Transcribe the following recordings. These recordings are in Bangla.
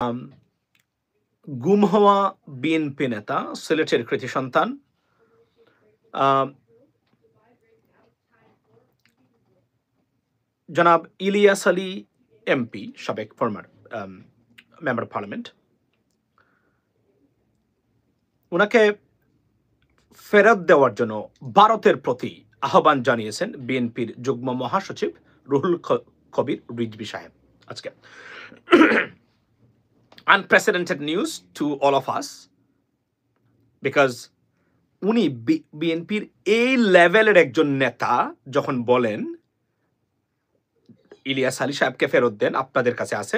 আম গুম হওয়া বিএনপি নেতা সিলেটের কৃতি সন্তান জনাব ইলিয়াস আলী এমপি, সাবেক ফরমার মেম্বার অফ পার্লামেন্ট, ওনাকে ফেরত দেওয়ার জন্য ভারতের প্রতি আহ্বান জানিয়েছেন বিএনপির যুগ্ম মহাসচিব রুহুল কবির রিজভী সাহেব। আজকে unprecedented news to all of us because উনি বিএনপির এই লেভেলের একজন নেতা যখন বলেন ইলিয়াস আলী সাহেবকে ফেরত দেন, আপনাদের কাছে আছে,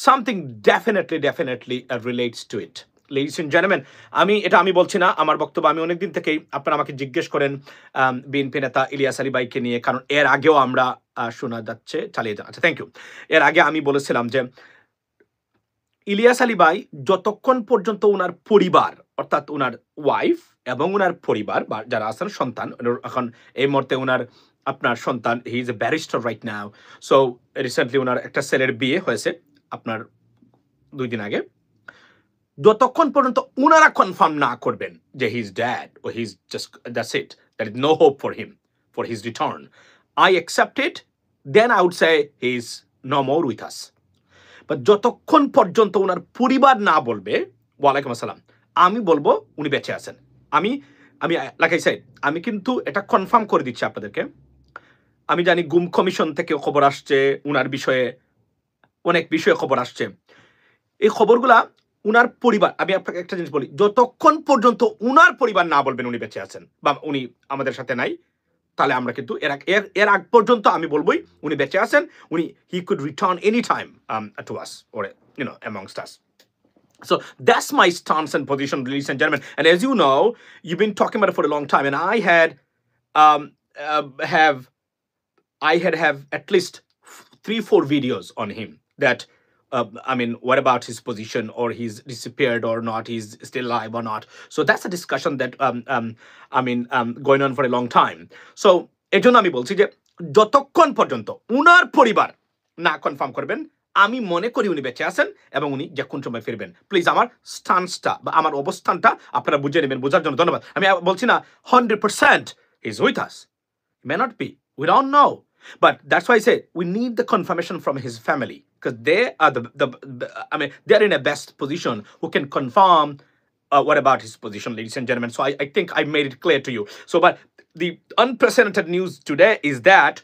something definitely relates to it. Ladies and gentlemen, আমি বলছি না, আমার বক্তব্য আমি অনেকদিন থেকেই আপনারা আমাকে জিজ্ঞেস করেন বিএনপি নেতা ইলিয়াস আলী ভাইকে নিয়ে, কারণ এর আগেও আমরা শোনা যাচ্ছে, চালিয়ে যান। আচ্ছা, থ্যাংক ইউ। এর আগে আমি বলেছিলাম যে ইলিয়াস আলী ভাই যতক্ষণ পর্যন্ত ওনার পরিবার, অর্থাৎ ওনার ওয়াইফ এবং ওনার পরিবার বা যারা আছেন সন্তান, এখন এই মুহূর্তে ওনার আপনার সন্তান, he is a barrister right now, so recently ওনার একটা ছেলের বিয়ে হয়েছে আপনার 2 দিন আগে, যতক্ষণ পর্যন্ত ওনারা কনফার্ম না করবেন যে হি ইজ ড্যাড ও he is just that's it, there is no hope for him for his return, I accept it, then I would say he is no more with us. বা যতক্ষণ পর্যন্ত ওনার পরিবার না বলবে ওয়ালাইকুম আসসালাম, আমি বলবো উনি বেঁচে আছেন। আমি লাইক আই সেড, আমি কিন্তু এটা কনফার্ম করে দিচ্ছি আপনাদেরকে। আমি জানি গুম কমিশন থেকে খবর আসছে, উনার বিষয়ে অনেক বিষয়ে খবর আসছে। এই খবরগুলা উনার পরিবার, আমি আপনাকে একটা জিনিস বলি, যতক্ষণ পর্যন্ত উনার পরিবার না বলবেন উনি বেঁচে আছেন বা উনি আমাদের সাথে নাই, তাহলে আমরা কিন্তু এর আগ পর্যন্ত আমি বলবোই উনি বেঁচে আছেন, উনি he could return any time to us or amongst us. So that's my stance and position, ladies and gentlemen. And as you know, you've been talking about it for a long time, and I have at least 3-4 videos on him that what about his position, or he's disappeared or not, he's still alive or not. So that's a discussion that going on for a long time. So এজন্য আমি বলছি যে যতক্ষণ পর্যন্ত উনার পরিবার না কনফার্ম করবেন, আমি মনে করি উনি বেঁচে আছেন এবং উনি যে কোন সময় ফিরবেন। প্লিজ আমার স্টান্সটা বা আমার অবস্থানটা আপনারা বুঝে নেবেন, বোঝার জন্য ধন্যবাদ। আমি বলছি না 100% is with us, may not be, we don't know, but that's why I say we need the confirmation from his family, because they are they are in a best position who can confirm what about his position, ladies and gentlemen. So I think I made it clear to you. So but the unprecedented news today is that,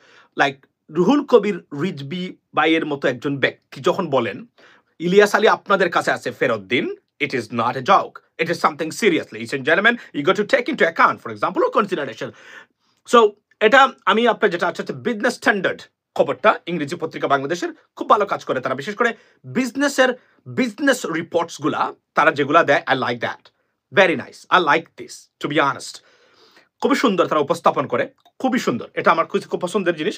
like, Ruhul Kabir Rizvi ভাইয়ের মতো একজন ব্যক্তি যখন বলেন ইলিয়াস আলী আপনাদের কাছে আছে, ফেরত দিন, it is not a joke, it is something serious, ladies and gentlemen. You got to take into account, for example, or consideration. So এটা আমি আপনার যেটা আছে বিজনেস স্ট্যান্ডার্ড খবরটা, ইংরেজি পত্রিকা বাংলাদেশের খুব ভালো কাজ করে তারা, বিশেষ করে বিজনেস রিপোর্টস গুলা তারা যেগুলা দেয়, I like that, very nice, I like this, to be honest. খুবই সুন্দর তারা উপস্থাপন করে, খুবই সুন্দর, এটা আমার খুব পছন্দের জিনিস।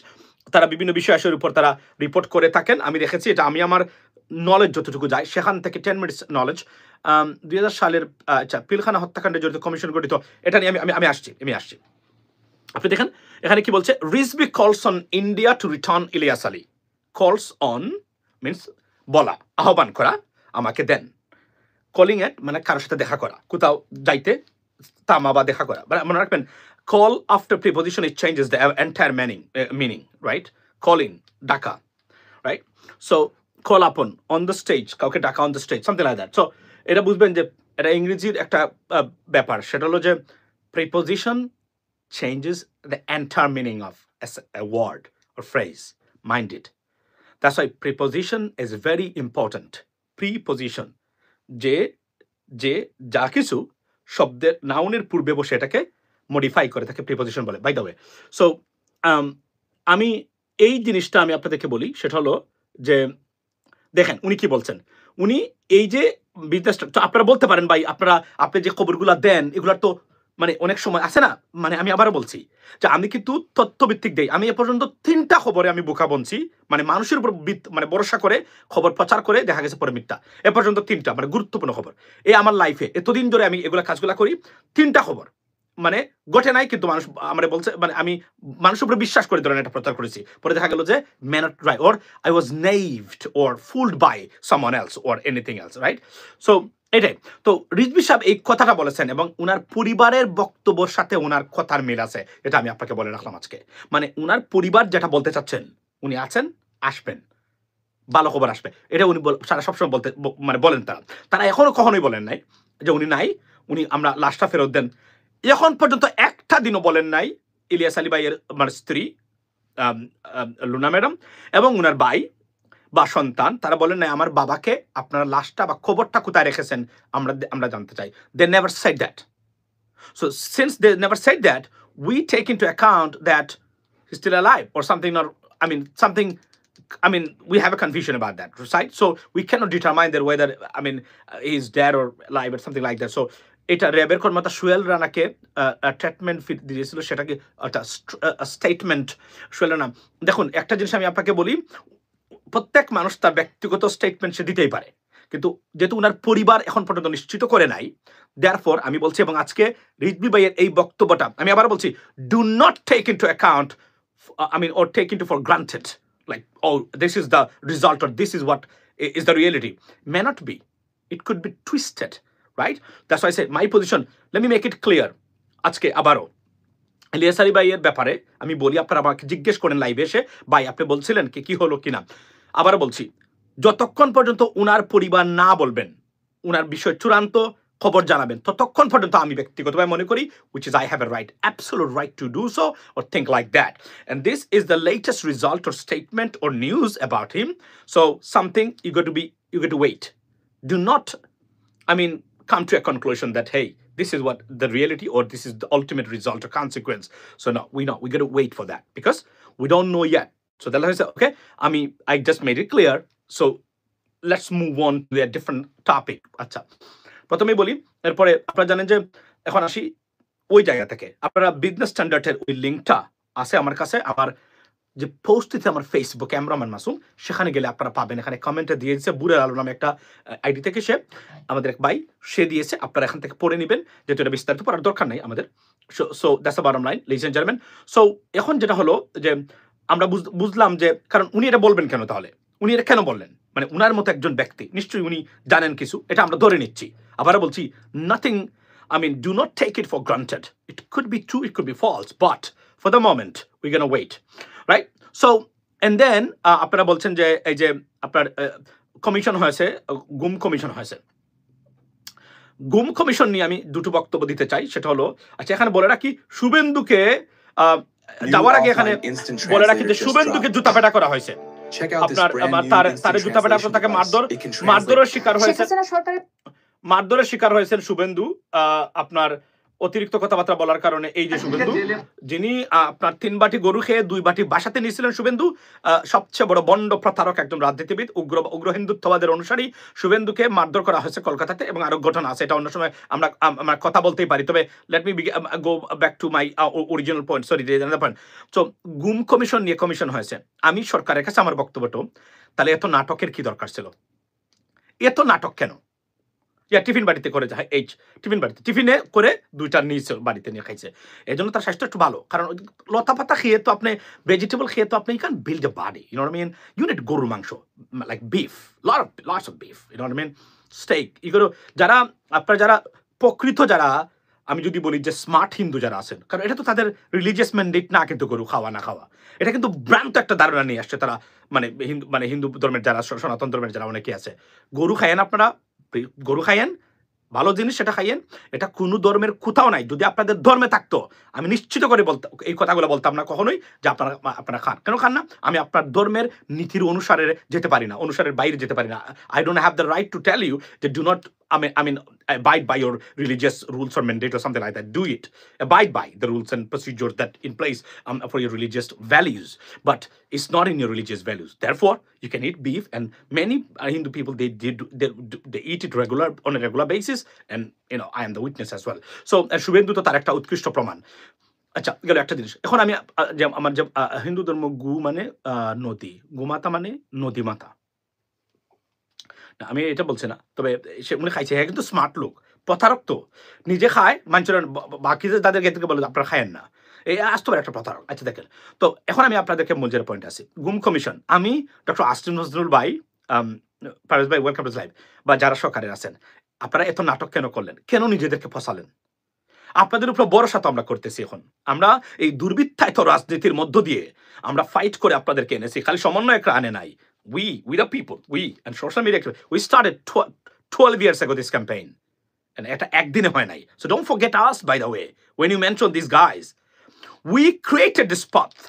তারা বিভিন্ন বিষয়ের উপর তারা রিপোর্ট করে থাকেন, আমি দেখেছি এটা, আমি আমার নলেজ যতটুকু যায় সেখান থেকে 10 মিনিটস নলেজ। 2000 সালের পিলখানা হত্যাকাণ্ডে জড়িত কমিশন গঠিত, এটা নিয়ে আমি আসছি। আপনি দেখেন এখানে কি বলছে, Rizvi calls on India to return Ilyas Ali. Calls on means বলা, আহ্বান করা, আমাকে দেন। কলিং এট মানে কারোর সাথে দেখা করা, কোথাও যাইতে তামা বা দেখা করা, মনে রাখবেন call after preposition, it changes the entire meaning, right? Calling, ডাকা, right? So call upon, on the stage, কাউকে ডাকা on the stage, something like that. So এটা বুঝবেন যে এটা ইংরেজির একটা ব্যাপার, সেটা হলো যে preposition changes the entire meaning of a word or phrase. Mind it. That's why preposition is very important. Preposition, যে যা কিছু শব্দের নাউনের পূর্বে বসে এটাকে মডিফাই করে থাকে প্রিপজিশন বলে, বাই দ্য ওয়ে। সো আমি এই জিনিসটা আমি আপনাদেরকে বলি, সেটা হলো যে দেখেন উনি কি বলছেন। উনি এই যে বিজনেসটা, আপনারা বলতে পারেন ভাই আপনি যে খবরগুলো দেন এগুলার তো মানে অনেক সময় আছে না, মানে আমি আবারও বলছি যে আমি কিন্তু তথ্যভিত্তিক দেই। আমি এ পর্যন্ত 3টা খবরে আমি বোকা বনছি, মানে মানুষের উপর মানে ভরসা করে খবর প্রচার করে দেখা গেছে পরে মিথ্যা। এ পর্যন্ত 3টা মানে গুরুত্বপূর্ণ খবর এই আমার লাইফে, এতদিন ধরে আমি এগুলা কাজগুলা করি, 3টা খবর মানে ঘটে নাই, কিন্তু মানুষ আমার বলছে, মানে আমি মানুষের উপরে বিশ্বাস করে ধরেন এটা প্রচার করেছি, পরে দেখা গেল যে may not right, or I was naived or fooled by someone else or anything else, right? So এটাই তো রিজভী সাহেব এই কথাটা বলেছেন, এবং উনার পরিবারের বক্তব্যের সাথে উনার কথার মিল আছে, এটা আমি আপনাকে বলে রাখলাম আজকে। মানে উনার পরিবার যেটা বলতে চাচ্ছেন, উনি আছেন, আসবেন, ভালো খবর আসবে, এটা উনি সারা সবসময় বলতে মানে বলেন। তারা এখনো কখনোই বলেন নাই যে উনি নাই, উনি আমরা লাশটা ফেরত দেন। এখন পর্যন্ত একটা দিনও বলেন নাই ইলিয়াস আলী ভাইয়ের মানে স্ত্রী লুনা ম্যাডাম এবং উনার ভাই বা সন্তান, তারা বলেন নাই আমার বাবাকে আপনারা লাশটা বা খবরটা কোথায় রেখেছেন আমরা জানতে চাই। They never said that. So since they never said that, we take into account that he's still alive or something, or I mean something, I mean, we have a confusion about that, right? So we cannot determine that whether, I mean, he's dead or alive or something like that. So এটা র্যাবের কর্মকর্তা সোহেল রানাকে ট্রিটমেন্ট দিয়েছিল, সেটাকে একটা স্টেটমেন্ট সোহেল রানা। দেখুন একটা জিনিস আমি আপনাকে বলি, প্রত্যেক মানুষ তার ব্যক্তিগত স্টেটমেন্ট সে দিতেই পারে, কিন্তু যেহেতু উনার পরিবার এখন পর্যন্ত নিশ্চিত করে নাই, দেয়ারফর আমি বলছি, এবং আজকে রিজভী ভাইয়ের এই বক্তব্যটা আমি আবার বলছি, do not take into account, I mean, or take into for granted, like, oh, this is the result or this is what is the reality. May not be. It could be twisted, right? That's why I say my position. Let me make it clear. আজকে আবারও ইলিয়াস আলী ভাইয়ের ব্যাপারে আমি বলি, আপনারা আমাকে জিজ্ঞেস করেন লাইভে এসে, ভাই আপনি বলছিলেন কি হলো কিনা। আবারও বলছি, যতক্ষণ পর্যন্ত উনার পরিবার না বলবেন, উনার বিষয় চূড়ান্ত খবর জানাবেন, ততক্ষণ পর্যন্ত আমি ব্যক্তিগতভাবে মনে করি, which is I have a right, absolute right to do so or think like that. And this is the latest result or statement or news about him. So something you got to wait. Do not, I mean, come to a conclusion that, hey, this is what the reality or this is the ultimate result or consequence. So no, we got to wait for that because we don't know yet. So that's why I said, okay, I just made it clear. So let's move on to a different topic. আচ্ছা, প্রথমেই বলি, এরপরে আপনারা জানেন যে এখন আসি ওই জায়গা থেকে। আপনারা বিজনেস স্ট্যান্ডার্ডের ওই লিঙ্কটা আছে আমার কাছে, আমার যে পোস্ট দিতে আমার ফেসবুক ক্যামেরাম্যান মাসুম, সেখানে গেলে আপনারা পাবেন। এখানে কমেন্টে দিয়ে দিয়েছে বুড়ের আলো নামে একটা আইডি থেকে, সে আমাদের এক ভাই, সে দিয়েছে, আপনারা এখান থেকে পড়ে নেবেন, যেহেতু এটা বিস্তারিত পড়ার দরকার নেই আমাদের। So that's the bottom line, ladies and gentleman. So এখন যেটা হলো যে আমরা বুঝলাম যে, কারণ উনি এটা বলবেন কেন, তাহলে উনি এটা কেন বললেন, মানে উনার মতো একজন ব্যক্তি নিশ্চয়ই উনি জানেন কিছু, এটা আমরা ধরে নিচ্ছি। আবারও বলছি, nothing, I mean, do not take it for granted. It could be true, it could be false, but for the moment, we're going to wait, right? So, and then, আপনারা বলছেন যে এই যে আপনার কমিশন হয়েছে, গুম কমিশন হয়েছে। গুম কমিশন নিয়ে আমি দুটো বক্তব্য দিতে চাই। সেটা হলো, আচ্ছা এখানে বলে রাখি, শুভেন্দুকে যাওয়ার আগে এখানে বলে রাখি যে শুভেন্দুকে জুতা পেটা করা হয়েছে। আপনার তার জুতা পেটা, তাকে মারধরের শিকার হয়েছে, মারধরের শিকার হয়েছেন শুভেন্দু, আপনার অতিরিক্ত কথাবার্তা বলার কারণে। এই যে শুভেন্দু, যিনি আপনার 3 বাটি গরু খেয়ে 2 বাটি বাসাতে নিয়েছিলেন, শুভেন্দু সবচেয়ে বড় বন্ড প্রতারক, একজন রাজনীতিবিদ, উগ্র হিন্দুত্ববাদের অনুসারী। শুভেন্দুকে মারধর করা হয়েছে কলকাতাতে, এবং আরো ঘটনা আছে, এটা অন্য সময় আমরা কথা বলতেই পারি। তবে let me go back to my original point, sorry point. So গুম কমিশন নিয়ে কমিশন হয়েছে। আমি সরকারের কাছে আমার বক্তব্যটা, তাহলে এত নাটকের কি দরকার ছিল? এত নাটক কেন? টিফিন বাড়িতে করে যায়, এই টিফিনে করে 2টা নিয়েছে, বাড়িতে নিয়ে খাইছে, এই জন্য তার স্বাস্থ্য একটু ভালো। কারণ লতা পাতা খেয়ে তো আপনি, ভেজিটেবল খেয়ে তো আপনি, you can build a body, you know what I mean. You need গরুর মাংস, like beef, lots of beef, you know what I mean, steak, এগুলো যারা আপনার যারা প্রকৃত, যারা আমি যদি বলি যে স্মার্ট হিন্দু যারা আছেন, কারণ এটা তো তাদের রিলিজিয়াস ম্যান্ডেট না, কিন্তু গরু খাওয়া না খাওয়া, এটা কিন্তু ভ্রান্ত একটা ধারণা নিয়ে আসছে তারা, মানে হিন্দু ধর্মের যারা, সনাতন ধর্মের যারা অনেকে আছে, গরু খায়েন আপনারা, গরু খাইয়েন, ভালো জিনিস সেটা খাইয়েন, এটা কোনো ধর্মের কোথাও নাই। যদি আপনাদের ধর্মে থাকতো, আমি নিশ্চিত করে বলতাম, এই কথাগুলো বলতাম না কখনোই যে আপনারা খান। কেন খান না? আমি আপনার ধর্মের নীতির অনুসারে যেতে পারি না, অনুসারের বাইরে যেতে পারি না। I don't have the right to tell you যে do not, I mean, abide by your religious rules or mandate or something like that. Do it. Abide by the rules and procedures that in place for your religious values. But it's not in your religious values. Therefore, you can eat beef, and many Hindu people, they eat it on a regular basis, and you know, I am the witness as well. So, Suvendu তো তার একটা উৎকৃষ্ট প্রমাণ। আচ্ছা, গেল একটা জিনিস। এখন আমি আমার যে হিন্দু ধর্ম, গু মানে নদী, গোমাতা মানে নদী মাতা। আমি এটা বলছি না, তবে সে উনি খাইছে, হ্যাঁ, কিন্তু স্মার্ট লোক, প্রতারক তো নিজে খায় মানুষের বাকি তাদেরকে থেকে বলে আপনারা খায়েন না, এই আসতে পারে একটা প্রতারক। আচ্ছা দেখেন, তো এখন আমি আপনাদেরকে মূল পয়েন্ট আছি, গুম কমিশন। আমি ডক্টর আসিফ নজরুল ভাই, পারভেজ ভাই, ওয়েলকাম টু লাইভ, বা যারা সরকারের আছেন, আপনারা এত নাটক কেন করলেন? কেন নিজেদেরকে ফসালেন? আপনাদের উপর ভরসা তো আমরা করতেছি। এখন আমরা এই দুর্বৃত্তায়িত রাজনীতির মধ্য দিয়ে আমরা ফাইট করে আপনাদেরকে এনেছি, খালি সমন্বয়করা আনে নাই। We the people, we and social media, we started 12 years ago this campaign, and এটা একদিনে হয় নাই। So don't forget us, by the way, when you mention these guys. We created this path.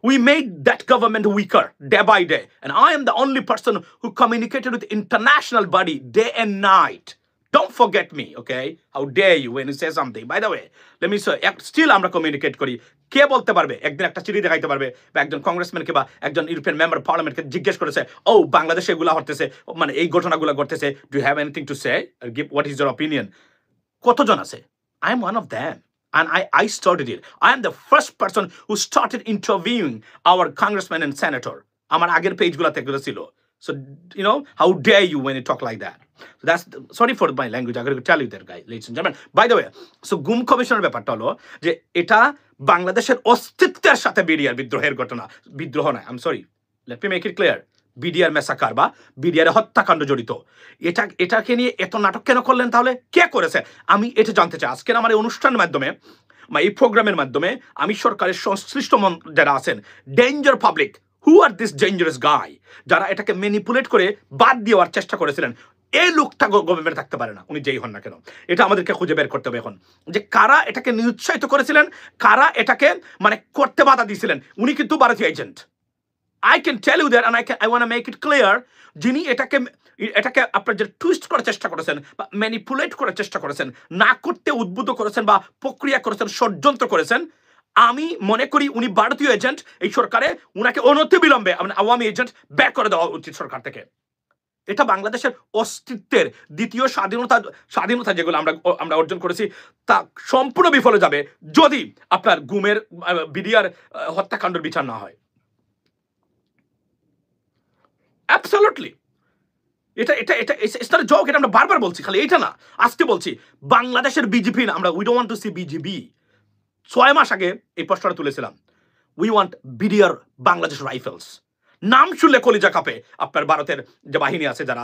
We made that government weaker day by day, and I am the only person who communicated with international body day and night. Don't forget me, okay? How dare you when you say something? By the way, let me say, still আমরা কমিউনিকেট করি। কে বলতে পারবে একদিন একটা চিঠি দেখাইতে পারবে, বা একজন কংগ্রেসম্যানকে বা একজন ইউরোপিয়ান মেম্বার পার্লামেন্টকে জিজ্ঞেস করেছে, ও বাংলাদেশে এগুলা হতেছে, মানে এই ঘটনাগুলো ঘটতেছে, do you have anything to say, give what is your opinion? কতজন আছে? I am one of them. And I started it. I am the first person who started interviewing our congressman and senator. আমার আগের পেজগুলোতে এগুলো ছিল। So, you know, how dare you when you talk like that? So that's, sorry for my language, I got to tell you that, guys, ladies and gentlemen. By the way, so গুম কমিশনের ব্যাপারটা হলো যে এটা বাংলাদেশের অস্তিত্বের সাথে বিডিআর বিদ্রোহের ঘটনা। বিদ্রোহ নয়, I am sorry, let me make it clear, BDR massacre বা বিডিআর হত্যাকাণ্ড জড়িত। এটাকে নিয়ে এত নাটক কেন করলেন তাহলে? কে করেছে? আমি এটা জানতে চাই। আজকের আমার এই অনুষ্ঠানের মাধ্যমে বা এই প্রোগ্রামের মাধ্যমে আমি সরকারের সংশ্লিষ্ট যারা আছেন, danger public, who are this dangerous guy, যারা এটাকে ম্যানিপুলেট করে বাদ দেওয়ার চেষ্টা করেছিলেন, এই লোকটা গভর্নমেন্টে থাকতে পারে না, উনি যেই হন না কেন। এটা আমাদেরকে খুঁজে বের করতে হবে এখন, যে কারা এটাকে নিরুৎসাহিত করেছিলেন, কারা এটাকে মানে করতে বাধা দিয়েছিলেন। উনি কিন্তু ভারতীয় agent. I can tell you that, and I want to make it clear, যিনি এটাকে আপনার যে টুইস্ট করার চেষ্টা করেছেন বা ম্যানিপুলেট করার চেষ্টা করেছেন, না করতে উদ্বুদ্ধ করেছেন বা প্রক্রিয়া করেছেন, ষড়যন্ত্র করেছেন, আমি মনে করি উনি ভারতীয় এজেন্ট। এই সরকারে উনাকে অনতিবিলম্বে আওয়ামী এজেন্ট বের করে দেওয়া উচিত সরকার থেকে। এটা বাংলাদেশের অস্তিত্বের দ্বিতীয় স্বাধীনতা যেগুলো আমরা অর্জন করেছি তা সম্পূর্ণ বিফলে যাবে যদি আপনার গুমের বিডিআর হত্যাকাণ্ডের বিচার না হয়। অ্যাবসলিউটলি, এটা জোক, এটা আমরা বারবার বলছি, খালি এটা না, আজকে বলছি বাংলাদেশের বিজেপি না, আমরা we don't want to see BJP. 6 মাস আগে এই প্রশ্নটা তুলেছিলাম, we want BDR Bangladesh rifles. নাম শুনলে কলিজা কাঁপে। আপনার ভারতের যে বাহিনী আছে যারা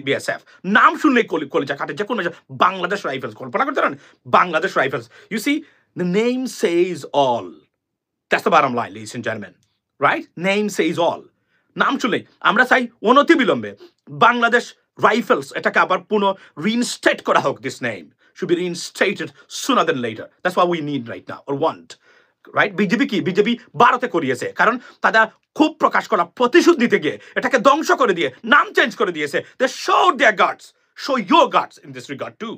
বিএসএফ, নাম শুনলে কলিজা কাটে। যে কোনো বাংলাদেশ রাইফেলস, কল্পনা করতে পারেন? Bangladesh rifles, you see, the name says all. That's the bottom line, ladies and gentleman, right? Name says all. নাম শুনলেই আমরা চাই অনতি বিলম্বে বাংলাদেশ রাইফেলস এটাকে আবার পুনঃ রিইনস্টেট করা হোক। This name should be reinstated sooner than later. That's what we need right now, or want. Right? BJP ভারতে করিয়েছে, কারণ তারা খুব প্রকাশ করা প্রতিশোধ নিতে গিয়ে এটাকে ধ্বংস করে দিয়ে নাম চেঞ্জ করে দিয়েছে। They showed their guts. Show your guts in this regard too.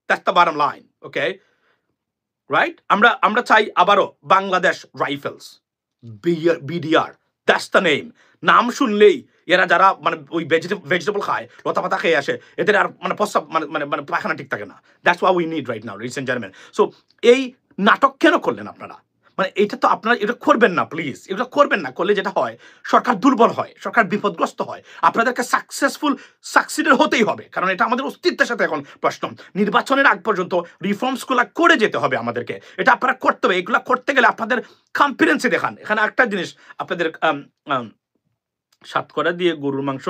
That's the bottom line. Okay? Right? আমরা চাই আবারও Bangladesh rifles, BDR. That's the name. নাম শুনলেই এরা যারা মানে ওই ভেজিটেবল খায়, লতা পাতা খেয়ে আসে, এদের আর মানে প্রস্রাব মানে পায়খানা ঠিক থাকে না। That's what we need right now, ladies and gentleman. So এই নাটক কেন করলেন আপনারা? মানে এটা তো আপনারা এটা করবেন না, প্লিজ। এটা করবেন না, করলে যেটা হয় সরকার দুর্বল হয়, সরকার বিপদগ্রস্ত হয়। আপনাদেরকে সাকসিডেড হতেই হবে, কারণ এটা আমাদের অস্তিত্বের সাথে এখন প্রশ্ন। নির্বাচনের আগ পর্যন্ত রিফর্মসগুলো করে যেতে হবে আমাদেরকে, এটা আপনারা করতে হবে। এগুলো করতে গেলে আপনাদের কনফিডেন্সই দেখান। এখানে একটা জিনিস আপনাদের, সাতকরা দিয়ে গরুর মাংস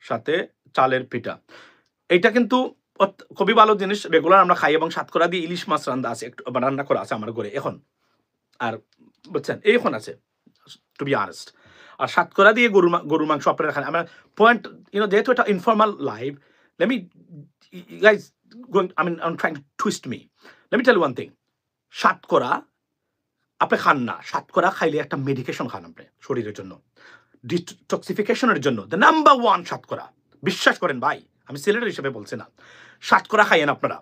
সাথে চালের পিঠা, এটা কিন্তু খুবই ভালো জিনিস, রেগুলার আমরা খাই। এবং সাতকরা দিয়ে ইলিশ মাছ রান্না করা আছে আমার ঘরে এখন, আর বুঝছেন এখন আছে, টু বি অনেস্ট। আর সাতকরা দিয়ে গরুর মাংস আপনারা খান। আমার পয়েন্ট, যেহেতু এটা informal live, let me guys I'm trying to twist me. Let me tell you one thing. সাতকরা আপনি খান না, সাতকরা খাইলে একটা মেডিকেশন খান আপনি শরীরের জন্য, ডিটক্সিফিকেশনের জন্য। দ্য নাম্বার 1 সাতকরা, বিশ্বাস করেন ভাই, আমি সিলেটের হিসেবে বলছি না। সাতকরা খাইয়েন আপনারা,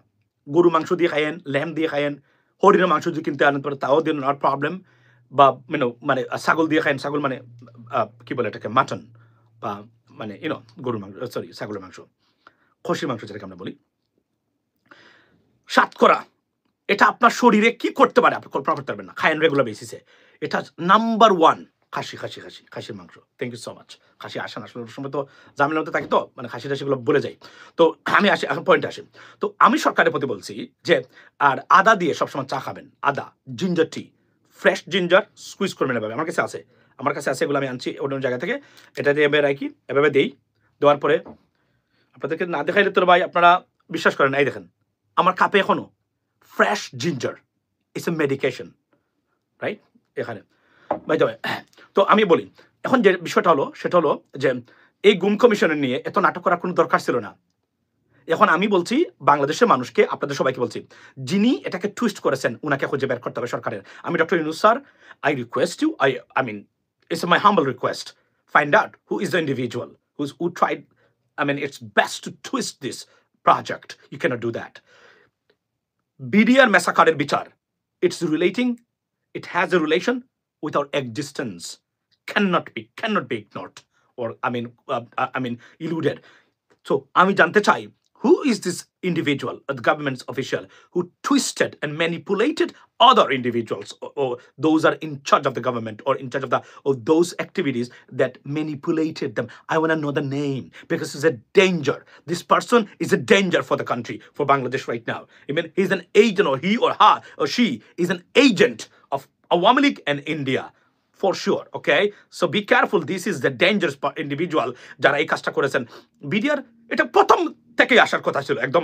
গরু মাংস দিয়ে খাইয়েন, ল্যাম্প দিয়ে খাইয়েন, হরিণের মাংস যদি কিনতে আনেন পরে তাও দিন, নট প্রবলেম। বা মানে ছাগল দিয়ে খাইয়েন, ছাগল মানে কি বলে এটাকে, মাটন, বা মানে গরুর মাংস, সরি ছাগলের মাংস, খসির মাংস যেটাকে আমরা বলি। সাতকরা এটা আপনার শরীরে কি করতে পারে আপনি কল্পনা করতে পারবেন না। খায়েন রেগুলার বেসিসে, এটা নাম্বার 1 খাসির মাংস। Thank you so much. খাসি আসে না আসলে সময় তো জামিনের মধ্যে থাকি তো মানে খাসি-টাসিগুলো বলে যাই। তো আমি আসি এখন পয়েন্টে আসি। তো আমি সরকারের প্রতি বলছি যে আর আদা দিয়ে সবসময় চা খাবেন। আদা, ginger tea, fresh ginger squeeze করবেন এভাবে। আমার কাছে আছে। আমার কাছে আছে এগুলো আমি আনছি অন্য জায়গা থেকে। এটা দিয়ে এভাবে রাখি, এভাবে দেই। দেওয়ার পরে আপনাদেরকে না দেখাইলে তো ভাই আপনারা বিশ্বাস করেন না। এই দেখেন আমার কাপে এখনো fresh ginger. It's a medication, right? এখানে বাই দ্য ওয়ে তো আমি বলি এখন যে বিষয়টা হলো সেটা হলো যে এই গুম কমিশনের নিয়ে এত নাটক করার কোনো দরকার ছিল না। এখন আমি বলছি বাংলাদেশের মানুষকে, আপনাদের সবাইকে বলছি, যিনি এটাকে টুইস্ট করেছেন উনাকে খুঁজে বের করতে হবে সরকারের। আমি doctor Yunus sir, I request you, I mean it's my humble request, find out who is the individual who tried, I mean it's best to twist this project. You cannot do that. BDR massacre বিচার, it has a relation with our existence, cannot be ignored or I mean eluded. So আমি জানতে চাই, who is this individual, the government's official, who twisted and manipulated other individuals, or those are in charge of the government or in charge of those activities that manipulated them? I want to know the name because it's a danger. This person is a danger for the country, for Bangladesh right now. I mean, he's an agent, or he or her or she is an agent of Awami League and India. For sure, okay? So be careful. This is the dangerous individual যারা এই কাজটা করেছেন। বিডিআর এটা প্রথম থেকেই আসার কথা ছিল, একদম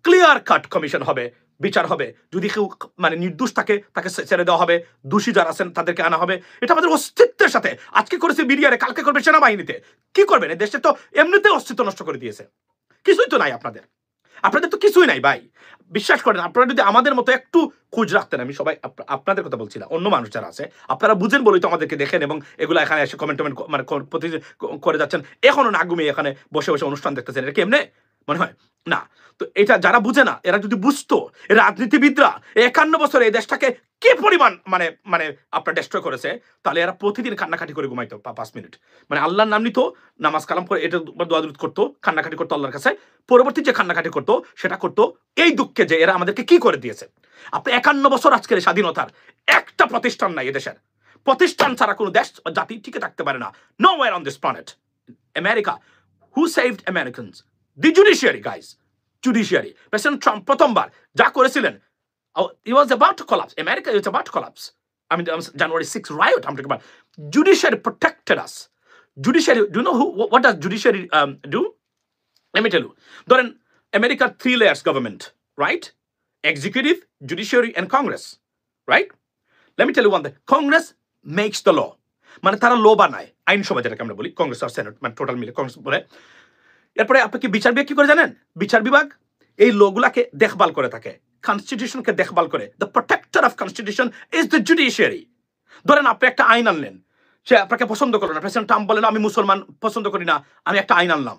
ক্লিয়ার কাট কমিশন হবে, বিচার হবে। যদি কেউ মানে নির্দোষ থাকে তাকে ছেড়ে দেওয়া হবে, দোষী যারা আছেন তাদেরকে আনা হবে। এটা আমাদের অস্তিত্বের সাথে, আজকে করেছে বিডিআরে, কালকে করবে সেনাবাহিনীতে। কি করবেন? এই দেশে তো এমনিতে অস্তিত্ব নষ্ট করে দিয়েছে। কিছুই তো নাই আপনাদের তো কিছুই নাই ভাই। বিশ্বাস করেন, আপনারা যদি আমাদের মতো একটু খোঁজ রাখতেন, আমি সবাই আপনাদের কথা বলছি না, অন্য মানুষ যারা আছে, আপনারা বুঝেন বলেই তো আমাদেরকে দেখেন এবং এগুলো এখানে এসে কমেন্ট মানে করে যাচ্ছেন। এখনো না ঘুমিয়ে এখানে বসে বসে অনুষ্ঠান দেখতেছেন। এটা কেমনে মনে হয় না? তো এটা যারা বুঝে না, এরা যদি বুঝতো, রাজনীতিবিদরা 51 বছরে এই দেশটাকে কি পরিমাণ মানে মানে আপনার ডেস্ট্রয় করেছে, তাহলে এরা প্রতিদিন কান্নাকাটি করে ঘুমাইতো 5 মিনিট। মানে আল্লাহর নাম নিত, নামাজ কালাম করে এটা দোয়া দরুদ করতো, কান্নাকাটি করতো আল্লাহর কাছে। পরবর্তী যে কান্নাকাটি করতো সেটা করতো এই দুঃখে যে এরা আমাদেরকে কি করে দিয়েছে। আপনি 51 বছর আজকের স্বাধীনতার একটা প্রতিষ্ঠান নাই এদেশের। প্রতিষ্ঠান ছাড়া কোনো দেশ জাতি টিকে থাকতে পারে না। Nowhere on this planet. America, who saved Americans? The judiciary, guys. Judiciary. President Trump প্রথমবার যা করেছিলেন, he was about to collapse. America is about to collapse. I mean, January 6th riot I'm talking about. Judiciary protected us. Judiciary, do you know what does judiciary do? Let me tell you. ধরেন America 3 layers government, right? Executive, judiciary and Congress, right? Let me tell you one thing. Congress makes the law. মানে তারা ল বানায়, আইনসভা যেটাকে আমরা বলি, কংগ্রেস আর সেনেট মানে টোটাল মিলে কংগ্রেস বলে। এরপরে আপনাকে বিচার বিভাগ কি করে জানেন? বিচার বিভাগ এই লগুলাকে দেখভাল করে থাকে, কনস্টিটিউশনকে দেখভাল করে। The protector of constitution is the judiciary. ধরেন আপনি একটা আইন আনলেন, সে আপনাকে পছন্দ করলো না, প্রেসিডেন্ট ট্রাম্প বলেন আমি মুসলমান, পছন্দ করি না, আমি একটা আইন আনলাম।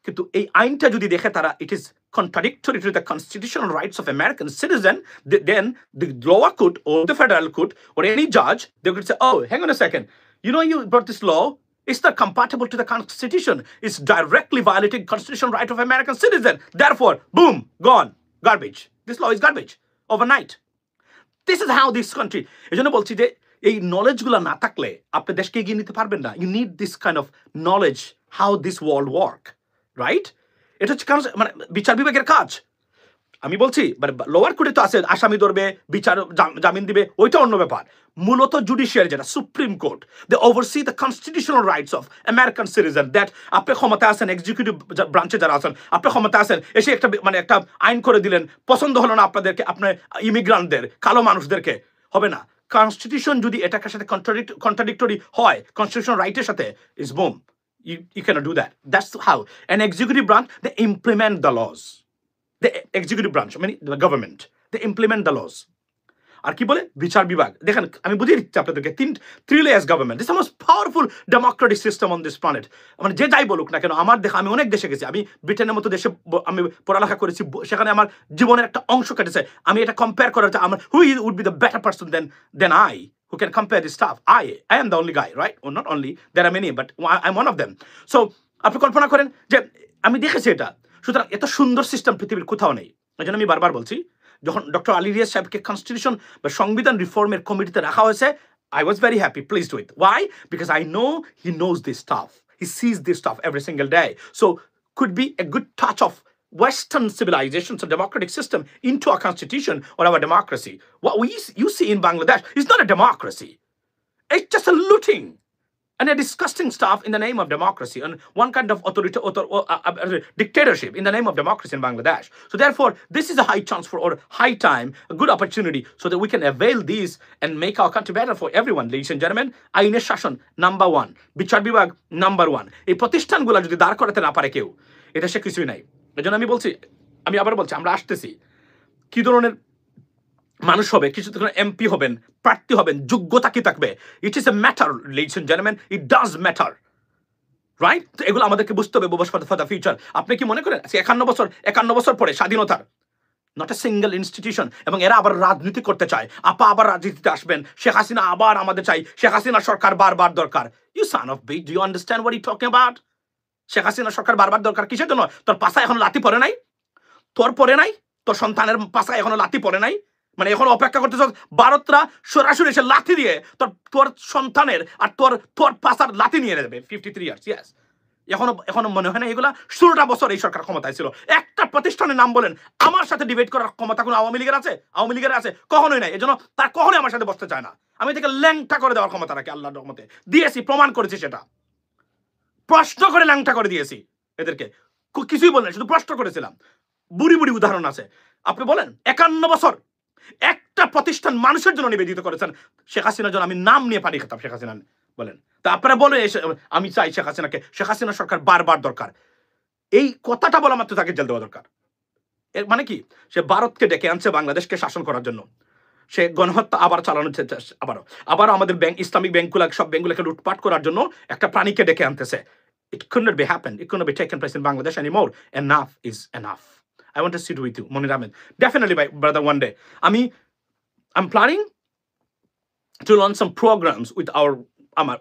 কিন্তু এই আইনটা যদি দেখে তারা it is contradictory to the constitutional rights of American citizen, then the lower court or the federal court or any judge, they could say, oh, hang on a second, you know, you brought this law, it's not compatible to the Constitution, it's directly violating constitutional right of American citizen, therefore, boom, gone, garbage. This law is garbage overnight. This is how this country, এজন্য বলছি যে এই নলেজগুলো না থাকলে আপনি দেশকে এগিয়ে নিতে পারবেন না। You need this kind of knowledge how this world work. Right? এটা হচ্ছে মানে বিচার বিভাগের কাজ। আমি বলছি মানে লোয়ার কোর্টে তো আছে, আসামি ধরবে, বিচার জামিন দিবে, ওইটা অন্য ব্যাপার। মূলত জুডিশিয়ারি যেটা supreme court, they oversee the constitutional rights of American citizen. That আপনি ক্ষমতা আছেন, এক্সিকিউটিভ ব্রাঞ্চে যারা আছেন, আপনি ক্ষমতা আছেন, এসে একটা মানে একটা আইন করে দিলেন, পছন্দ হলো না আপনাদেরকে, আপনার ইমিগ্রান্টদের, কালো মানুষদেরকে, হবে না। কনস্টিটিউশন যদি এটার সাথে কন্ট্রাডিক্টরি হয় কনস্টিটিউশনাল রাইটের সাথে, is broom, you cannot do that. That's how an executive branch, they implement the laws. The executive branch, I mean the government, they implement the laws. আর কি বলে বিচার বিভাগ, দেখেন আমি বুঝিয়ে দিচ্ছি আপনাদেরকে, 3 layers government. This is the most powerful democratic system on this planet. মানে যে যাই বলুক না কেন, আমার আমি অনেক দেশে গেছি, আমি ব্রিটেনের মতো দেশে আমি পড়ালেখা করেছি, সেখানে আমার জীবনের একটা অংশ কেটেছে। আমি এটা কম্পেয়ার করার আমার who would be the better person than I, who can compare this stuff? I am the only guy, right? Or not only, there are many, but I'm one of them. So আপনি কল্পনা করেন যে আমি দেখেছি এটা। সুতরাং এত সুন্দর সিস্টেম পৃথিবীর কোথাও নেই। এই জন্য আমি বারবার বলছি, যখন ডক্টর আলী রিয়াজ সাহেবকে কনস্টিটিউশন বা সংবিধান রিফর্মের কমিটিতে রাখা হয়েছে, I was very happy, pleased with. Why? Because I know he knows this stuff. He sees this stuff every single day. So could be a good touch of Western civilizations or democratic system into our constitution or our democracy. What you see in Bangladesh is not a democracy. It's just a looting and a disgusting stuff in the name of democracy and one kind of dictatorship in the name of democracy in Bangladesh. So therefore, this is a high chance for or high time, a good opportunity so that we can avail these and make our country better for everyone. Ladies and gentlemen, আইনের শাসন নাম্বার 1, বিচার বিভাগ নাম্বার 1। এই প্রতিষ্ঠানগুলো যদি দাঁড় করাতে না পারে কেউ, এটা সে কিছুই নাই। এজন্য আমি আবার বলছি, আমরা আসতেছি কি ধরনের মানুষ হবে, কিছু এমপি হবেন, প্রার্থী হবেন, যোগ্যতা কি থাকবে, it is a matter ladies and gentleman, it does matter, right? তো এগুলো আমাদেরকে বুঝতে হবে ফর দ্য ফিউচার। আপনি কি মনে করেন 51 বছর পরে স্বাধীনতার নট এ সিঙ্গেল ইনস্টিটিউশন, এবং এরা আবার রাজনীতি করতে চায়, আপা আবার রাজনীতিতে আসবেন, শেখ হাসিনা আবার আমাদের চাই, শেখ হাসিনা সরকার বারবার দরকার। You son of bitch, do you understand what you talking about? Sheikh Hasina সরকার বারবার দরকার কিসের জন্য? তোর পাশায় এখন লাথি পড়ে নাই, তোর পড়ে নাই, তোর সন্তানের পাশায় এখনো লাথি পড়ে নাই, মানে এখন অপেক্ষা করতেছ ভারতরা সরাসরি এসে লাথি দিয়ে তোর সন্তানের আর তোর পাশার লাথি নিয়ে নেবে। 53 ইয়ার্স, ইয়েস। এখনো মনে হয় না এগুলা? 16টা বছর এই সরকার ক্ষমতায় ছিল। একটা প্রতিষ্ঠানের নাম বলেন আমার সাথে ডিবেট করার ক্ষমতা কোনো আওয়ামী লীগের আছে? আওয়ামী লীগের আছে? কখনোই নাই। এজন্য তার কখনোই আমার সাথে বসতে চায় না। আমি এটাকে ল্যাংটা করে দেওয়ার ক্ষমতা রাখি, আল্লাহর রহমতে দিয়েছি, প্রমাণ করেছি, সেটা প্রশ্ন করে ল্যাংটা করে দিয়েছি এদেরকে। কিছুই বলেন, শুধু প্রশ্ন করেছিলাম। বুড়ি উদাহরণ আছে। আপনি বলেন 51 বছর একটা প্রতিষ্ঠান মানুষের জন্য নিবেদিত করেছেন। শেখ হাসিনার জন্য আমি নাম নিয়ে পানি খেতাম। শেখ হাসিনা বলেন, তা আপনারা বলেন আমি চাই শেখ হাসিনাকে, শেখ হাসিনা সরকার বারবার দরকার। এই কথাটা বলা মাত্র তাকে জেল দেওয়া দরকার। এর মানে কি? সে ভারতকে ডেকে আনছে বাংলাদেশকে শাসন করার জন্য। সে গণহত্যা আবার চালানো, আবার আমাদের ব্যাংক, ইসলামিক ব্যাংকগুলো, সব ব্যাংকগুলোকে লুটপাট করার জন্য একটা প্রাণীকে ডেকে আনতেছে। It could not be happen. It could not be taken place in Bangladesh anymore. Enough is enough. I want to sit with you, Monir Ahmed. Definitely, my brother, one day. I'm planning to launch some programs with our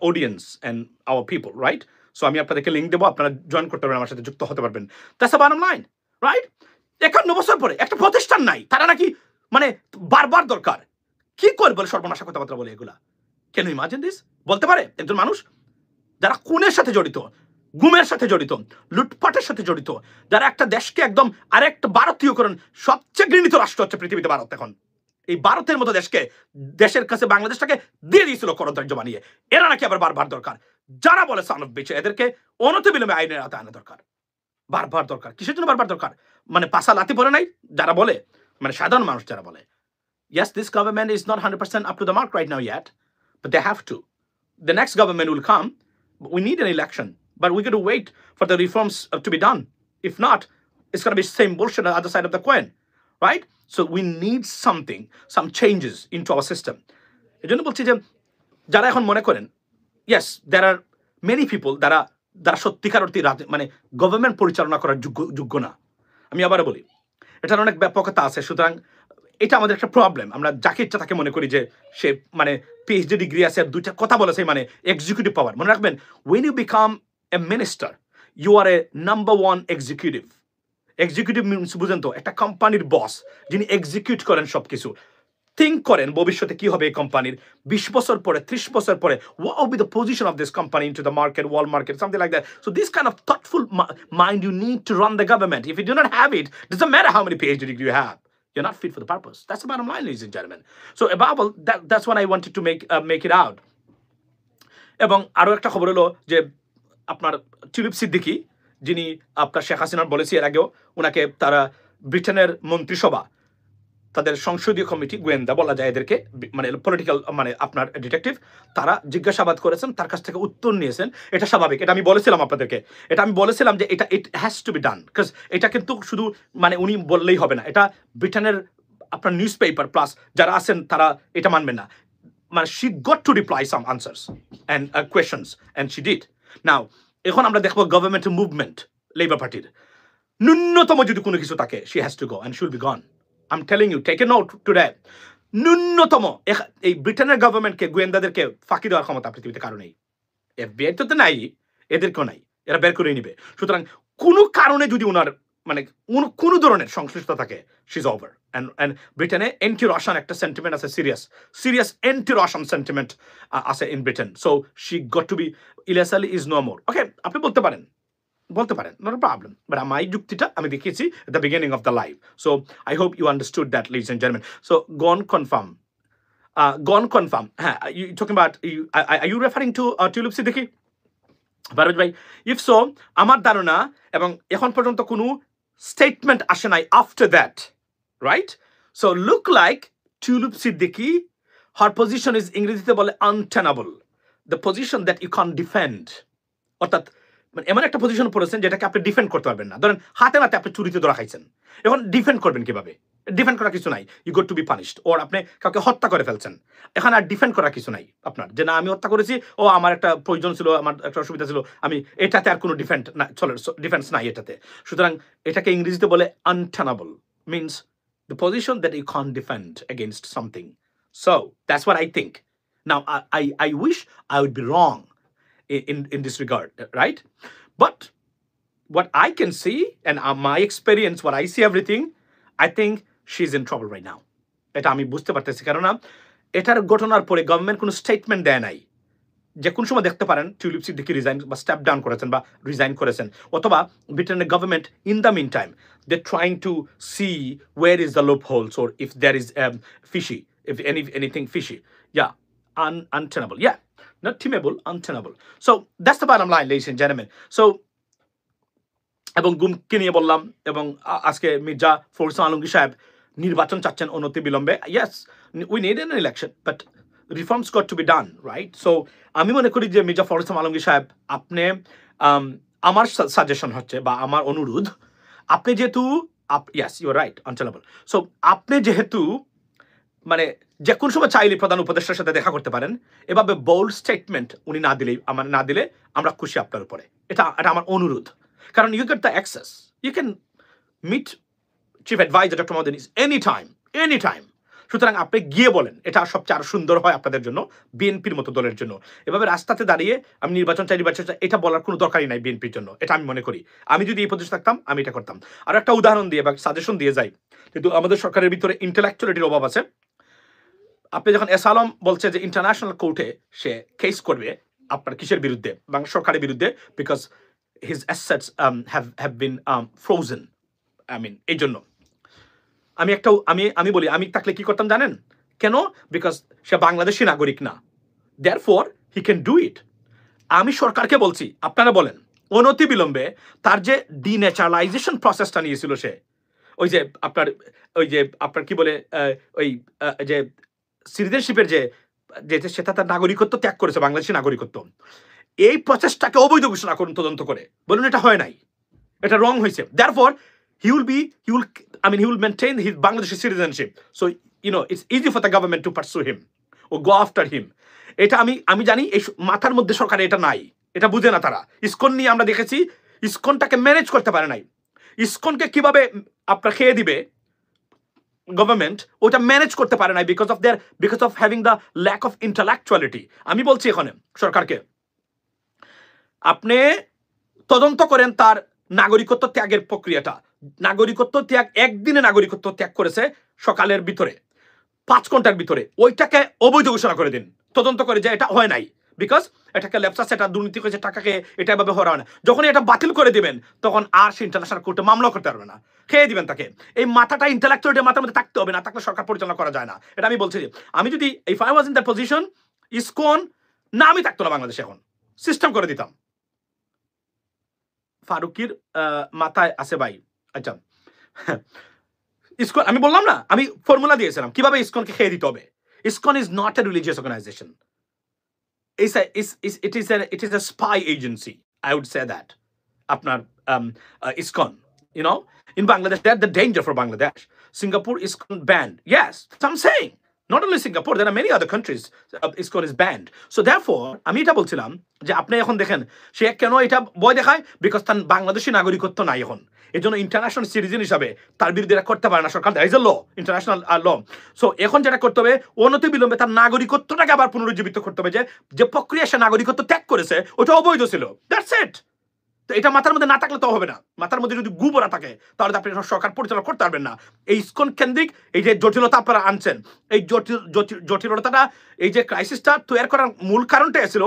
audience and our people, right? So আমি আপনাদেরকে লিংক দেবো, আপনারা জয়েন করতে পারবেন, আমার সাথে যুক্ত হতে পারবেন। That's the bottom line, right? 51 বছর পরে একটা প্রতিষ্ঠান নাই, তারা নাকি মানে বারবার দরকার। কি করে বলে সর্বনাশা কথাবার্তা বলে এগুলা? Can you imagine this? বলতে পারে একজন মানুষ যারা খুনের সাথে জড়িত, গুমের সাথে জড়িত, লুটপাটের সাথে জড়িত, যারা একটা দেশকে একদম আরেকটা ভারতীয়করণ, সবচেয়ে ঘৃণিত রাষ্ট্র হচ্ছে পৃথিবীতে ভারত এখন। এই ভারতের মতো দেশের কাছে বাংলাদেশটাকে দিয়ে দিয়েছিল করদার্য বানিয়ে। এরা নাকি আবার বারবার দরকার। যারা বলে সান অফ বিচ, এদেরকে অনতিবিলম্বে আইনের আওতায় আনা দরকার। বারবার দরকার। কিসের জন্য বারবার দরকার? মানে পাশা লাথি পড়ে নাই যারা বলে, মানে সাধারণ মানুষ যারা বলে, yes, this government is not 100% up to the mark right now yet, but they have to. The next government will come. We need an election, but we got to wait for the reforms to be done. If not, it's going to be same bullshit on the other side of the coin, right? So we need some changes into our system. এজন্য বলছি যে যারা এখন মনে করেন, yes, there are many people যারা সত্যিকার অর্থে মানে গভর্নমেন্ট পরিচালনা করার যোগ্য না। আমি আবার বলি, এটার অনেক ব্যাপকতা আছে। সুতরাং এটা আমাদের একটা প্রবলেম। আমরা যাকে ইচ্ছা তাকে মনে করি যে সে মানে পিএইচডি ডিগ্রি আছে আর দুইটা কথা বলেছে, মানে এক্সিকিউটিভ পাওয়ার। মনে রাখবেন, when you become a minister, you are a number 1 executive. Executive means বুঝেন তো, একটা কোম্পানির বস যিনি এক্সিকিউট করেন সবকিছু। থিঙ্ক করেন ভবিষ্যতে কি হবে এই কোম্পানির, 20 বছর পরে, 30 বছর পরে, what will be the position of this company into the market, world market, something like that. So this kind of thoughtful mind you need to run the government. If you do not have it, doesn't matter how many PhD degree you have, you're not fit for the purpose. That's the bottom line, ladies and gentlemen. So above all, that's what I wanted to make it out. এবং আরো একটা খবর হলো যে আপনার টিউলিপ সিদ্দিকী, যিনি আপনার শেখ হাসিনার বলেছি এর আগেও, ওনাকে তারা ব্রিটেনের মন্ত্রিসভা, তাদের সংসদীয় কমিটি, গোয়েন্দা বলা যায় এদেরকে, মানে পলিটিক্যাল, মানে আপনার ডিটেকটিভ, তারা জিজ্ঞাসাবাদ করেছেন, তার কাছ থেকে উত্তর নিয়েছেন। এটা স্বাভাবিক, এটা আমি বলেছিলাম আপনাদেরকে, এটা আমি বলেছিলাম যে এটা it has to be done, because এটা কিন্তু শুধু মানে উনি বললেই হবে না, এটা ব্রিটেনের আপনার নিউজ পেপার প্লাস যারা আছেন তারা এটা মানবেন না। মানে she got to reply some answers and questions and she did. Now এখন আমরা দেখবো গভর্নমেন্ট মুভমেন্ট, লেবার পার্টির ন্যূনতম যদি কোনো কিছু থাকে, she has to go and she will be gone. I'm telling you, take a note today. ন্যূনতম এই ব্রিটেনের গভর্নমেন্টকে, গোয়েন্দাদেরকে ফাঁকি দেওয়ার ক্ষমতা পৃথিবীতে কারো নেই। এফবিআই তো নাই, এদেরকেও নাই, এরা বের করে নিবে। সুতরাং কোনো কারণে যদি ওনার মানে কোনো ধরনের সংশ্লিষ্ট থাকে, শি ইজ ওভার। অ্যান্ড ব্রিটেনে এন্টি রাশিয়ান একটা সেন্টিমেন্ট আছে, সিরিয়াস এন্টি রাশিয়ান সেন্টিমেন্ট আছে in Britain. So she got to be, Ilias Ali is no more. Okay, আপনি বলতে পারেন, নট a প্রবলেম, বাট আমার এই যুক্তিটা আমি দেখিয়েছি at the beginning of the live. So I hope you understood that, ladies and gentlemen. So gone confirm, হ্যাঁ, you talking about, are you referring to tulip Siddiqui? Parvez ভাই, ইফ সো, আমার ধারণা, এবং এখন পর্যন্ত কোনো স্টেটমেন্ট আসে নাই after that, right? So look like Tulip Siddiqui, her position is, ইংরেজিতে বলে untenable, the position that you can defend. অর্থাৎ মানে এমন একটা পজিশন পড়েছেন যেটাকে আপনি ডিফেন্ড করতে পারবেন না। ধরেন হাতে নাতে আপনি চুরিতে ধরা খাইছেন, এখন ডিফেন্ড করবেন কিভাবে? ডিফেন্ড করার কিছু নাই, you got to be punished. ওর আপনি কাউকে হত্যা করে ফেলছেন, এখানে আর ডিফেন্ড করার কিছু নাই আপনার, যে না আমি হত্যা করেছি, ও আমার একটা প্রয়োজন ছিল, আমার একটা অসুবিধা ছিল, আমি এটাতে আর কোনো ডিফেন্স নাই এটাতে। সুতরাং এটাকে ইংরেজিতে বলে untenable, means the position that you can defend against something. So that's what I think. Now I wish I would be wrong in this regard, right? But what I can see, and my experience, what I see everything, I think she's in trouble right now. এটা আমি বুঝতে পারতেছি, কেননা এটার ঘটনার পরে গভর্নমেন্ট কোনো স্টেটমেন্ট দেয় নাই। যে কোন সময় দেখতে পারেন টিউলিপ সিদ্দিকী রিজাইন বা স্টেপ ডাউন করেছেন বা রিজাইন করেছেন, অথবা ব্রিটেনের government in the meantime they trying to see where is the loopholes, or if there is fishy, if anything fishy. Yeah, untenable. Yeah, not teamable, untenable. So that's the bottom line, ladies and gentlemen. So এবং গুমকে নিয়ে বললাম, এবং আজকে মির্জা ফখরুল আলমগীর সাহেব নির্বাচন চাচ্ছেন অনতি বিলম্বে। Yes, we need N election, but reforms goat to be done, right? So আমি মনে করি যে মির্জা ফখরুল আলমগীর সাহেব, আপনি, আমার সাজেশন হচ্ছে বা আমার অনুরোধ, আপনি যেহেতু, yes you are right, untenable. So আপনি যেহেতু মানে যে কোন সময় চাইলে প্রধান উপদেষ্টার সাথে দেখা করতে পারেন, এভাবে বোল্ড স্টেটমেন্ট উনি না দিলে আমরা খুশি আপনার উপরে, এটা আমার অনুরোধ। কারণ you get the access, you can meet chief adviser doctor Mohammad Yunus any time. সুতরাং আপনি গিয়ে বলেন, এটা সবচেয়ে আরো সুন্দর হয় আপনাদের জন্য, বিএনপির মতো দলের জন্য। এভাবে রাস্তাতে দাঁড়িয়ে আমি নির্বাচন চাই, এটা বলার কোনো দরকারই নাই বিএনপির জন্য, এটা আমি মনে করি। আমি যদি এই পজিশনে থাকতাম আমি এটা করতাম। আর একটা উদাহরণ দিয়ে বা সাজেশন দিয়ে যাই, কিন্তু আমাদের সরকারের ভিতরে ইন্টেলেকচুয়ালিটির অভাব আছে। আপনি যখন এস আলম বলছে যে ইন্টারন্যাশনাল কোর্টে সে কেস করবে আপনার কিসের বিরুদ্ধে, বাংলা সরকারের বিরুদ্ধে, because his assets have been frozen, I mean এই জন্য আমি বলি, আমি থাকলে কি করতাম জানেন কেন? বিকজ সে বাংলাদেশি নাগরিক না, therefore he can do it. আমি সরকারকে বলছি, আপনারা বলেন অনতি বিলম্বে তার যে ডিন্যাচারালাইজেশন প্রসেসটা নিয়েছিল সে, ওই যে আপনার কি বলে, ওই যে সিটিজেনশিপের যে সেটা তার নাগরিকত্ব ত্যাগ করেছে, বাংলাদেশি নাগরিকত্ব, এই প্রসেসটাকে অবৈধ ঘোষণা করুন তদন্ত করে, বলুন এটা হয় নাই, এটা রং হয়েছে। Therefore he will maintain his Bangladeshi citizenship. So it's easy for the government to pursue him or go after him. এটা আমি জানি এই মাথার মধ্যে সরকার এটা নাই, এটা বুঝে না তারা। ইসকন নিয়ে আমরা দেখেছি, ইসকনটাকে ম্যানেজ করতে পারে নাই। ইসকনকে কিভাবে আপনার খেয়ে দিবে গভর্নমেন্ট, ওটা ম্যানেজ করতে পারে নাই, because of having the lack of intellectuality. আমি বলছি এখানে সরকারকে, আপনি তদন্ত করেন তার নাগরিকত্ব ত্যাগের প্রক্রিয়াটা। নাগরিকত্ব ত্যাগ, একদিনে নাগরিকত্ব ত্যাগ করেছে সকালের ভিতরে, 5 ঘন্টার ভিতরে, ওইটাকে অবৈধ ঘোষণা করে দিন, তদন্ত করে যে এটা হয় নাই, বিকজ এটাকে ল্যাপসাস, এটা দুর্নীতি করেছে, টাকাকে এটা এভাবে হওয়া হয় না। যখন এটা বাতিল করে দিবেন, তখন আর সে ইন্টারন্যাশনাল কোর্টে মামলা করতে পারবে না, খেয়ে দিবেন তাকে। এই মাথাটা ইন্টেলেকচুয়ালিটি মাথার মধ্যে থাকতে হবে, না থাকলে সরকার পরিচালনা করা যায় না। এটা আমি বলছি যে আমি যদি if I was in that position, ISKCON না আমি থাকতো না বাংলাদেশে, এখন সিস্টেম করে দিতাম। ফারুকির মাথায় আছে ভাই। আচ্ছা, ইসকন আমি বললাম না, আমি ফর্মুলা দিয়েছিলাম কিভাবে ইসকনকে খেয়ে দিতে হবে। ISKCON is not a religious organization, it is a spy agency, I would say that. আপনার ISKCON, in Bangladesh, they're the danger for Bangladesh. Singapore ISKCON banned. Yes, I'm saying not only Singapore, there are many other countries ISKCON is banned. So therefore আমি এটা বলছিলাম যে আপনি এখন দেখেন সে কেন এটা ভয় দেখায়, বিকজ তার বাংলাদেশি নাগরিকত্ব নাই এখন, এই জন্য ইন্টারন্যাশনাল সিটিজেন হিসাবে তার বিরুদ্ধে এটা করতে পারে না সরকার, that is a law, international law. So এখন যেটা করতে হবে, অনতি বিলম্বে তার নাগরিকত্বটাকে আবার পুনরুজ্জীবিত করতে হবে, যে প্রক্রিয়া সে নাগরিকত্ব ত্যাগ করেছে ওটা অবৈধ ছিল, দ্যাটস ইট। তো এটা মাথার মধ্যে না থাকলে তো হবে না। মাথার মধ্যে যদি গু ভরা থাকে তাহলে তো আপনি সরকার পরিচালনা করতে পারবেন না। এই ইসকন কেন্দ্রিক এই যে জটিলতা আপনারা আনছেন, এই জটিলতাটা, এই যে ক্রাইসিসটা তৈরি করার মূল কারণটা ছিল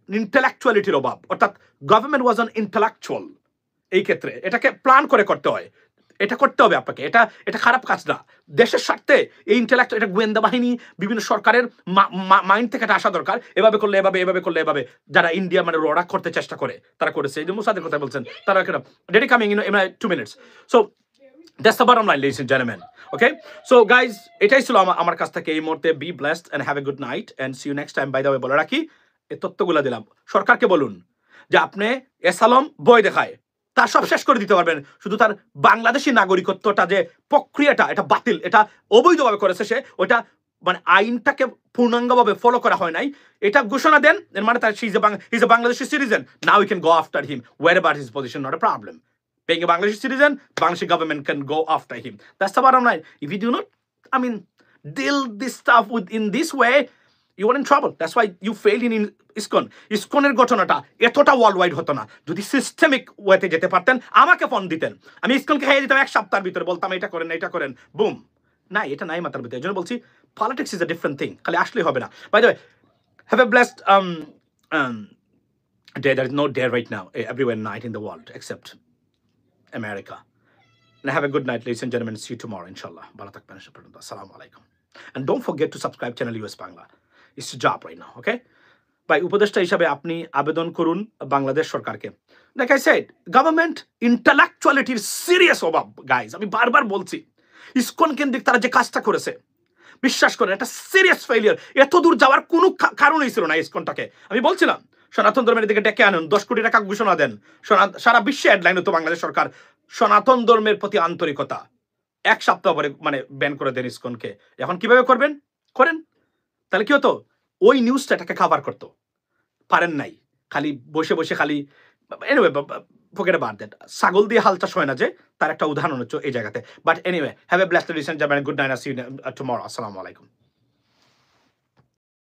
ইন্টেলেকচুয়ালিটির অভাব, অর্থাৎ গভর্নমেন্ট ওয়াজ অন ইন্টেলেকচুয়াল। এই ক্ষেত্রে এটাকে প্ল্যান করে করতে হয়, এটা করতে হবে আপনাকে, এটা খারাপ কাজ না। দেশের স্বার্থে এই ইন্টেলেক্ট, এটা গোয়েন্দা বাহিনী বিভিন্ন সরকারের মাইন্ড থেকে এটা আসা দরকার। এভাবে করলে এভাবে, এভাবে করলে এভাবে, যারা ইন্ডিয়া মানে রোডা করতে চেষ্টা করে তারা করেছে। এই যে মুসাদের কথা বলছেন, তারা daddy coming in 2 minutes। So that's the bottom line, ladies and gentleman. Okay, so guys, এটাই ছিল আমার কাছ থেকে এই মুহূর্তে। Be blessed and have a good night and see you next time. By the way বলে রাখি, এই তথ্যগুলো দিলাম, সরকারকে বলুন যে আপনি এসালম বই দেখায় তার সব শেষ করে দিতে পারবেন, শুধু তার বাংলাদেশি নাগরিকত্বটা যে প্রক্রিয়াটা, এটা বাতিল, এটা অবৈধভাবে করেছে সে, ওটা মানে আইনটাকে পূর্ণাঙ্গভাবে ফলো করা হয় নাই, এটা ঘোষণা দেন। এর মানে তার he's a Bangladeshi citizen. Now we can go after him wherever his position, not a problem. Being a Bangladeshi citizen, Bangladeshi government can go after him. That's the bottom line. If you do not, I mean, deal this stuff with in this way, you are in trouble. That's why you failed in ISKCON. ISKCOনের ঘটনাটা এতটা ওয়ার্ল্ড ওয়াইড হতো না যদি সিস্টেমিক ওয়েতে যেতে পারতেন, আমাকে ফোন দিতেন, আমি ISKCOনকে খাইয়ে দিতাম 1 সপ্তাহের ভিতরে, বলতাম এটা করেন, এটা করেন, বুম। না, এটা নাই মাথার ভিতরে। এজন্য বলছি politics is a different thing, খালি আসলেই হবে না। By the way, have a blessed day. There is no day right now everywhere night in the world except America. And have a good night, ladies and gentlemen. See you tomorrow, inshallah. Bala tak pehne se paranta. Assalamu alaikum. And don't forget to subscribe channel US Bangla. It's a job right now, okay? ভাই, উপদেষ্টা হিসাবে আপনি আবেদন করুন বাংলাদেশ সরকারকে। লাইক আই সেড, গভর্নমেন্ট ইন্টেলেকচুয়ালিটির সিরিয়াস অভাব গাইজ। আমি বারবার বলছি, ইসকন কেন্দ্রিক তারা যে কাজটা করেছে, বিশ্বাস করেন এটা সিরিয়াস ফেলিয়ার। এত দূর যাওয়ার কোনো কারণই ছিল না ইসকনটাকে। আমি বলছিলাম সনাতন ধর্মের দিকে ডেকে আনুন, 10 কোটি টাকা ঘোষণা দেন, সারা বিশ্বে হেডলাইন হতো বাংলাদেশ সরকার সনাতন ধর্মের প্রতি আন্তরিকতা। 1 সপ্তাহ পরে মানে ব্যান করে দেন ইসকনকে। এখন কিভাবে করবেন করেন, তাহলে কি হতো? ওই নিউজটা এটাকে কভার করতো, পারেন নাই, খালি বসে বসে খালি। Anyway, forget about that. ছাগল দিয়ে হাল চাষ হয় না যে, তার একটা উদাহরণ হচ্ছে এই জায়গাতে। But anyway, have a blessed recent German, good night, see you tomorrow. আসসালামু আলাইকুম।